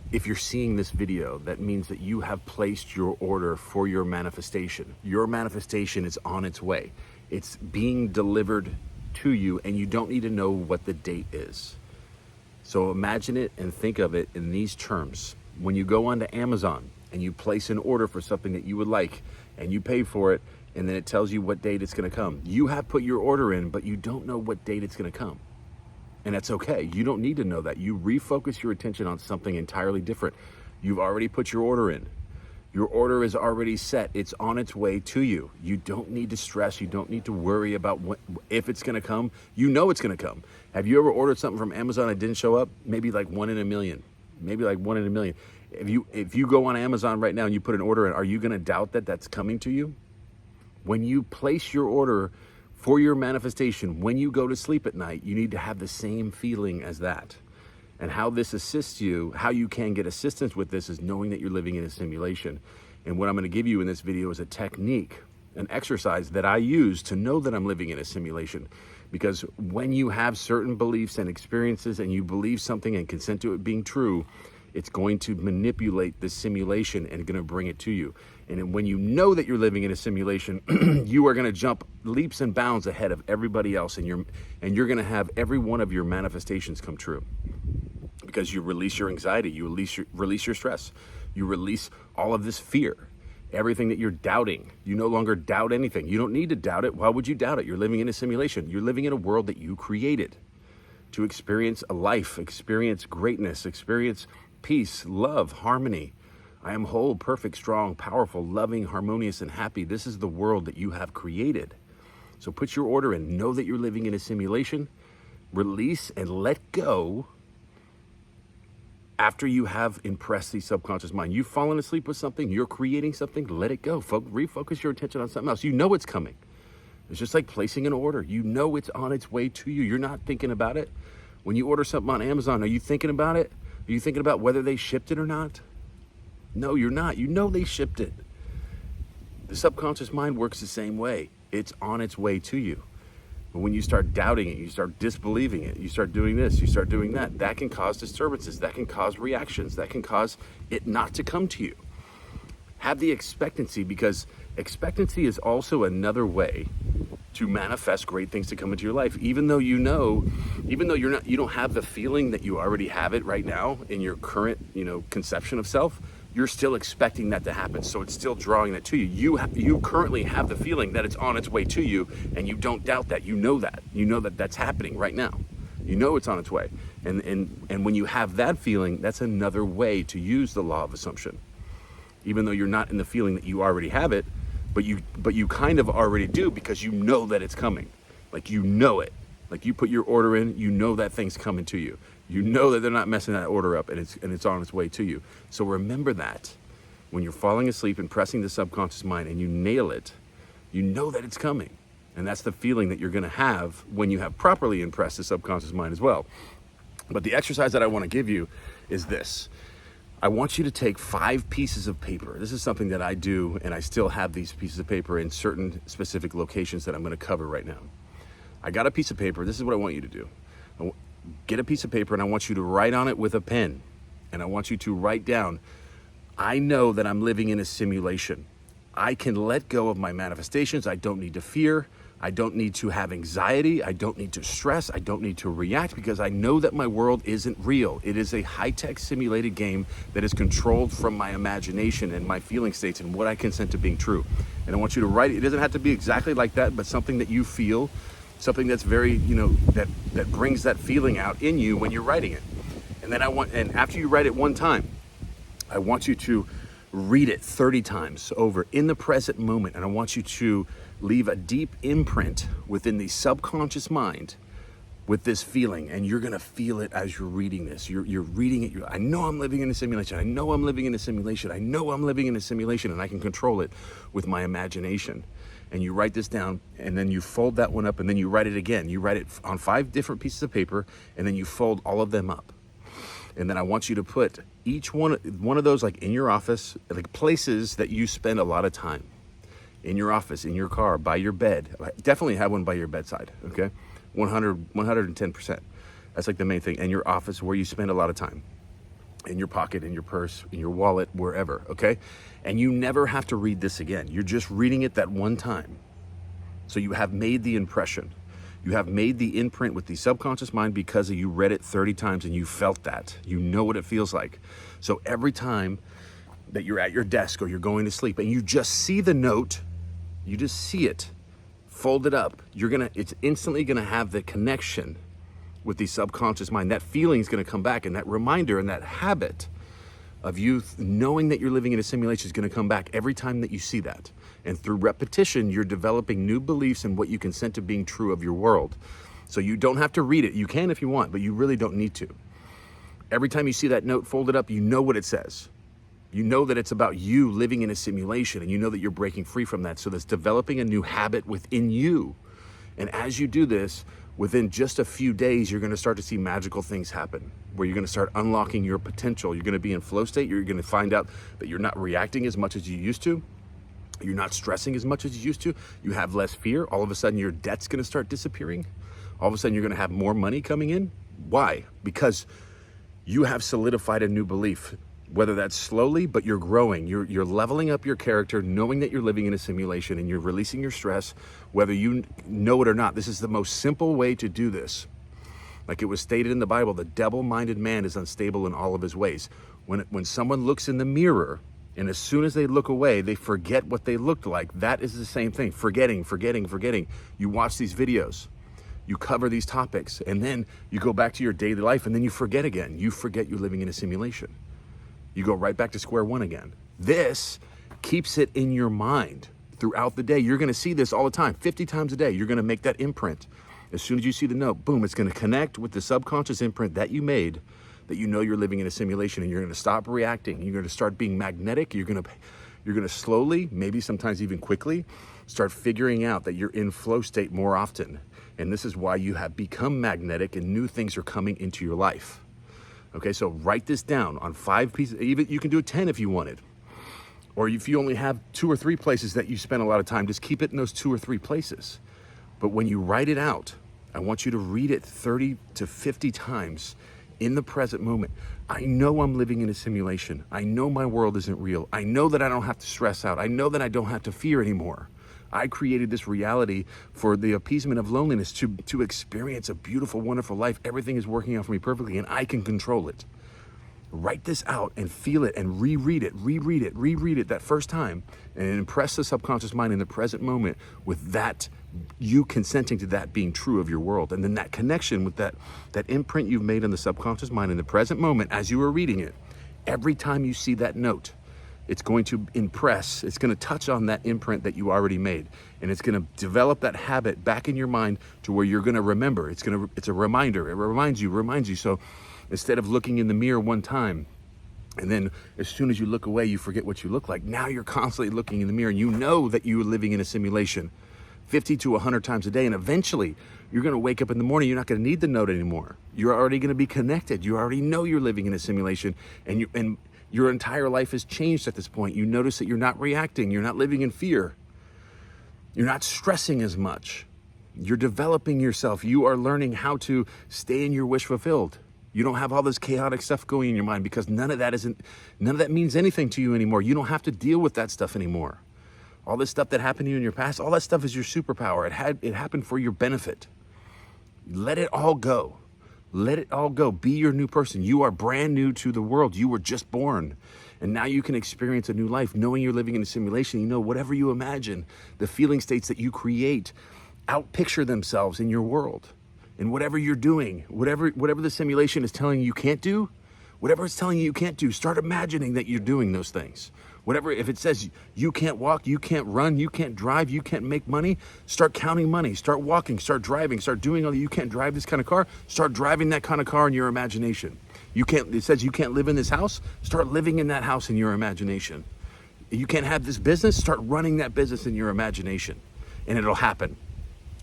If you're seeing this video, that means that you have placed your order for your manifestation. Your manifestation is on its way. It's being delivered to you, and you don't need to know what the date is. So imagine it and think of it in these terms. When you go onto Amazon and you place an order for something that you would like, and you pay for it, and then it tells you what date it's gonna come. You have put your order in, but you don't know what date it's gonna come. And that's okay. You don't need to know that. You refocus your attention on something entirely different. You've already put your order in. Your order is already set. It's on its way to you. You don't need to stress. You don't need to worry about if it's going to come. You know it's going to come. Have you ever ordered something from Amazon that didn't show up? Maybe like 1 in a million. Maybe like 1 in a million. If you go on Amazon right now and you put an order in, are you going to doubt that that's coming to you? When you place your order for your manifestation, when you go to sleep at night, you need to have the same feeling as that. And how this assists you, how you can get assistance with this, is knowing that you're living in a simulation. And what I'm going to give you in this video is a technique, an exercise that I use to know that I'm living in a simulation. Because when you have certain beliefs and experiences and you believe something and consent to it being true, it's going to manipulate the simulation and going to bring it to you. And when you know that you're living in a simulation, you are going to jump leaps and bounds ahead of everybody else, and you're going to have every one of your manifestations come true. Because you release your anxiety, you release your stress, you release all of this fear, everything that you're doubting. You no longer doubt anything. You don't need to doubt it. Why would you doubt it? You're living in a simulation. You're living in a world that you created to experience a life, experience greatness, experience peace, love, harmony. I am whole, perfect, strong, powerful, loving, harmonious, and happy. This is the world that you have created. So put your order in. Know that you're living in a simulation. Release and let go. After you have impressed the subconscious mind, you've fallen asleep with something, you're creating something, let it go. Refocus your attention on something else. You know it's coming. It's just like placing an order. You know it's on its way to you. You're not thinking about it. When you order something on Amazon, are you thinking about it? Are you thinking about whether they shipped it or not? No, you're not. You know they shipped it. The subconscious mind works the same way. It's on its way to you. But when you start doubting it, you start disbelieving it, you start doing this, you start doing that, that can cause disturbances, that can cause reactions, that can cause it not to come to you. Have the expectancy, because expectancy is also another way to manifest great things to come into your life. Even though you don't have the feeling that you already have it right now in your current, conception of self, you're still expecting that to happen. So it's still drawing that to you. You currently have the feeling that it's on its way to you, and you don't doubt that. You know that that's happening right now. You know it's on its way. And when you have that feeling, that's another way to use the law of assumption. Even though you're not in the feeling that you already have it, but you kind of already do, because you know that it's coming. Like you know it. Like you put your order in, you know that thing's coming to you. You know that they're not messing that order up, and it's on its way to you. So remember that when you're falling asleep and pressing the subconscious mind and you nail it, you know that it's coming. And that's the feeling that you're going to have when you have properly impressed the subconscious mind as well. But the exercise that I want to give you is this. I want you to take 5 pieces of paper. This is something that I do, and I still have these pieces of paper in certain specific locations that I'm going to cover right now. I got a piece of paper. This is what I want you to do. Get a piece of paper, and I want you to write on it with a pen. And I want you to write down, I know that I'm living in a simulation. I can let go of my manifestations. I don't need to fear. I don't need to have anxiety. I don't need to stress. I don't need to react, because I know that my world isn't real. It is a high-tech simulated game that is controlled from my imagination and my feeling states and what I consent to being true. And I want you to write it. It doesn't have to be exactly like that, but something that you feel, something that's very, that brings that feeling out in you when you're writing it. And then and after you write it one time, I want you to read it 30 times over in the present moment. And I want you to leave a deep imprint within the subconscious mind with this feeling. And you're going to feel it as you're reading this. You're reading it. I know I'm living in a simulation. I know I'm living in a simulation. I know I'm living in a simulation, and I can control it with my imagination. And you write this down, and then you fold that one up, and then you write it again. You write it on 5 different pieces of paper, and then you fold all of them up. And then I want you to put each one of those, like in your office, like places that you spend a lot of time. In your office, in your car, by your bed. Definitely have one by your bedside, okay? 110%. That's like the main thing. In your office where you spend a lot of time. in your pocket, in your purse, in your wallet, wherever, okay? And you never have to read this again. You're just reading it that one time. So you have made the impression. You have made the imprint with the subconscious mind because you read it 30 times and you felt that. You know what it feels like. So every time that you're at your desk or you're going to sleep and you just see the note, you just see it, fold it up, it's instantly gonna have the connection with the subconscious mind. That feeling is gonna come back, and that reminder and that habit of you knowing that you're living in a simulation is gonna come back every time that you see that. And through repetition, you're developing new beliefs in what you consent to being true of your world. So you don't have to read it. You can if you want, but you really don't need to. Every time you see that note folded up, you know what it says. You know that it's about you living in a simulation, and you know that you're breaking free from that. So that's developing a new habit within you. And as you do this, within just a few days, you're gonna start to see magical things happen, where you're gonna start unlocking your potential. You're gonna be in flow state. You're gonna find out that you're not reacting as much as you used to. You're not stressing as much as you used to. You have less fear. All of a sudden, your debt's gonna start disappearing. All of a sudden, you're gonna have more money coming in. Why? Because you have solidified a new belief. Whether that's slowly, but you're growing, you're leveling up your character, knowing that you're living in a simulation, and you're releasing your stress, whether you know it or not. This is the most simple way to do this. Like it was stated in the Bible, the double-minded man is unstable in all of his ways. When someone looks in the mirror, and as soon as they look away, they forget what they looked like. That is the same thing, forgetting. You watch these videos, you cover these topics, and then you go back to your daily life, and then you forget again. You forget you're living in a simulation. You go right back to square one again. This keeps it in your mind throughout the day. You're gonna see this all the time, 50 times a day. You're gonna make that imprint. As soon as you see the note, boom, it's gonna connect with the subconscious imprint that you made, that you know you're living in a simulation, and you're gonna stop reacting. You're gonna start being magnetic. You're gonna slowly, maybe sometimes even quickly, start figuring out that you're in flow state more often. And this is why you have become magnetic and new things are coming into your life. Okay, so write this down on 5 pieces. Even you can do it 10 if you wanted. Or if you only have 2 or 3 places that you spend a lot of time, just keep it in those 2 or 3 places. But when you write it out, I want you to read it 30 to 50 times in the present moment. I know I'm living in a simulation. I know my world isn't real. I know that I don't have to stress out. I know that I don't have to fear anymore. I created this reality for the appeasement of loneliness, to experience a beautiful, wonderful life. Everything is working out for me perfectly, and I can control it. Write this out and feel it and reread it that first time, and impress the subconscious mind in the present moment with that, you consenting to that being true of your world. And then that connection with that imprint you've made in the subconscious mind in the present moment as you are reading it. Every time you see that note, it's going to impress, it's going to touch on that imprint that you already made. And it's going to develop that habit back in your mind to where you're going to remember. It's a reminder. It reminds you. So instead of looking in the mirror one time, and then as soon as you look away, you forget what you look like. Now you're constantly looking in the mirror, and you know that you're living in a simulation 50 to 100 times a day. And eventually you're going to wake up in the morning. You're not going to need the note anymore. You're already going to be connected. You already know you're living in a simulation, and your entire life has changed at this point. You notice that you're not reacting. You're not living in fear. You're not stressing as much. You're developing yourself. You are learning how to stay in your wish fulfilled. You don't have all this chaotic stuff going in your mind, because none of that means anything to you anymore. You don't have to deal with that stuff anymore. All this stuff that happened to you in your past, all that stuff is your superpower. It happened for your benefit. Let it all go. Let it all go. Be your new person. You are brand new to the world. You were just born. And now you can experience a new life, knowing you're living in a simulation. You know, whatever you imagine, the feeling states that you create, outpicture themselves in your world. And whatever you're doing, whatever the simulation is telling you can't do, whatever it's telling you can't do, start imagining that you're doing those things. Whatever, if it says you can't walk, you can't run, you can't drive, you can't make money, start counting money, start walking, start driving, start doing all that. You can't drive this kind of car, start driving that kind of car in your imagination. It says you can't live in this house, start living in that house in your imagination. You can't have this business, start running that business in your imagination, and it'll happen.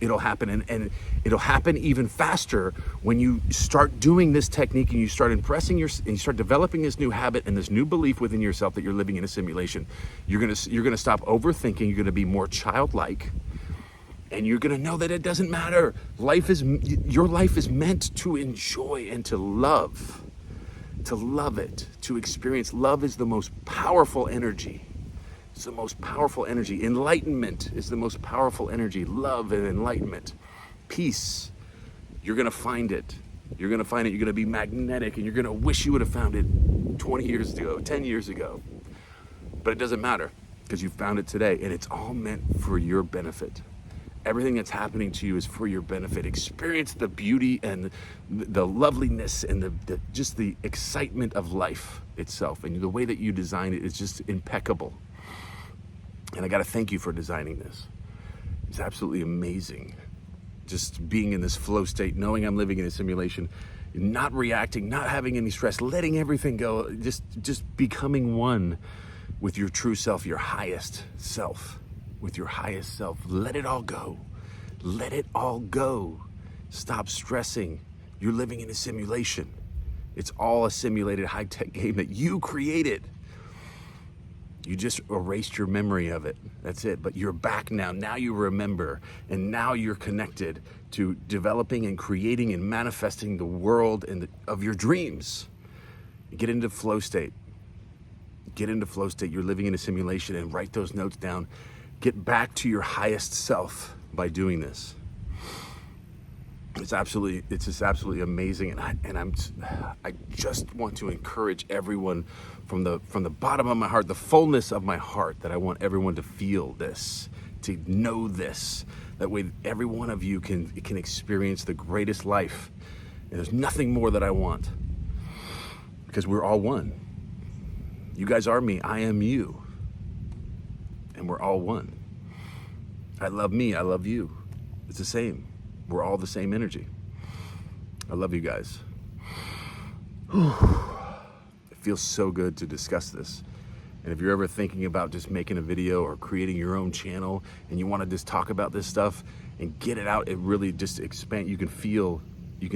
It'll happen, and it'll happen even faster when you start doing this technique, and you start and you start developing this new habit and this new belief within yourself that you're living in a simulation. You're gonna stop overthinking. You're gonna be more childlike, and you're gonna know that it doesn't matter. Your life is meant to enjoy and to love. to love it, to experience. Love is the most powerful energy. It's the most powerful energy. Enlightenment is the most powerful energy. Love and enlightenment. Peace. You're going to find it. You're going to find it. You're going to be magnetic, and you're going to wish you would have found it 20 years ago, 10 years ago. But it doesn't matter, because you found it today, and it's all meant for your benefit. Everything that's happening to you is for your benefit. Experience the beauty and the loveliness and just the excitement of life itself. And the way that you design it is just impeccable. And I got to thank you for designing this. It's absolutely amazing. Just being in this flow state, knowing I'm living in a simulation, not reacting, not having any stress, letting everything go, just becoming one with your true self, your highest self. With your highest self. Let it all go. Let it all go. Stop stressing. You're living in a simulation. It's all a simulated high-tech game that you created. You just erased your memory of it. That's it. But you're back now. Now you remember. And now you're connected to developing and creating and manifesting the world of your dreams. Get into flow state. Get into flow state. You're living in a simulation, and write those notes down. Get back to your highest self by doing this. It's just absolutely amazing, and I just want to encourage everyone from the bottom of my heart, the fullness of my heart, that I want everyone to feel this, to know this. That way, every one of you can experience the greatest life, and there's nothing more that I want, because we're all one. You guys are me. I am you. And we're all one. I love me, I love you. It's the same. We're all the same energy. I love you guys. It feels so good to discuss this. And if you're ever thinking about just making a video or creating your own channel, and you want to just talk about this stuff and get it out, it really just expands. You can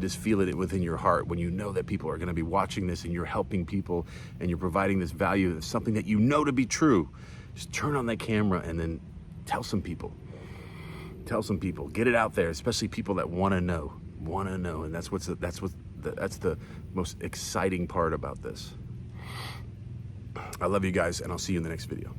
just feel it within your heart when you know that people are going to be watching this, and you're helping people, and you're providing this value of something that you know to be true. Just turn on that camera and then tell some people. Tell some people. Get it out there, especially people that want to know. And that's the most exciting part about this. I love you guys, and I'll see you in the next video.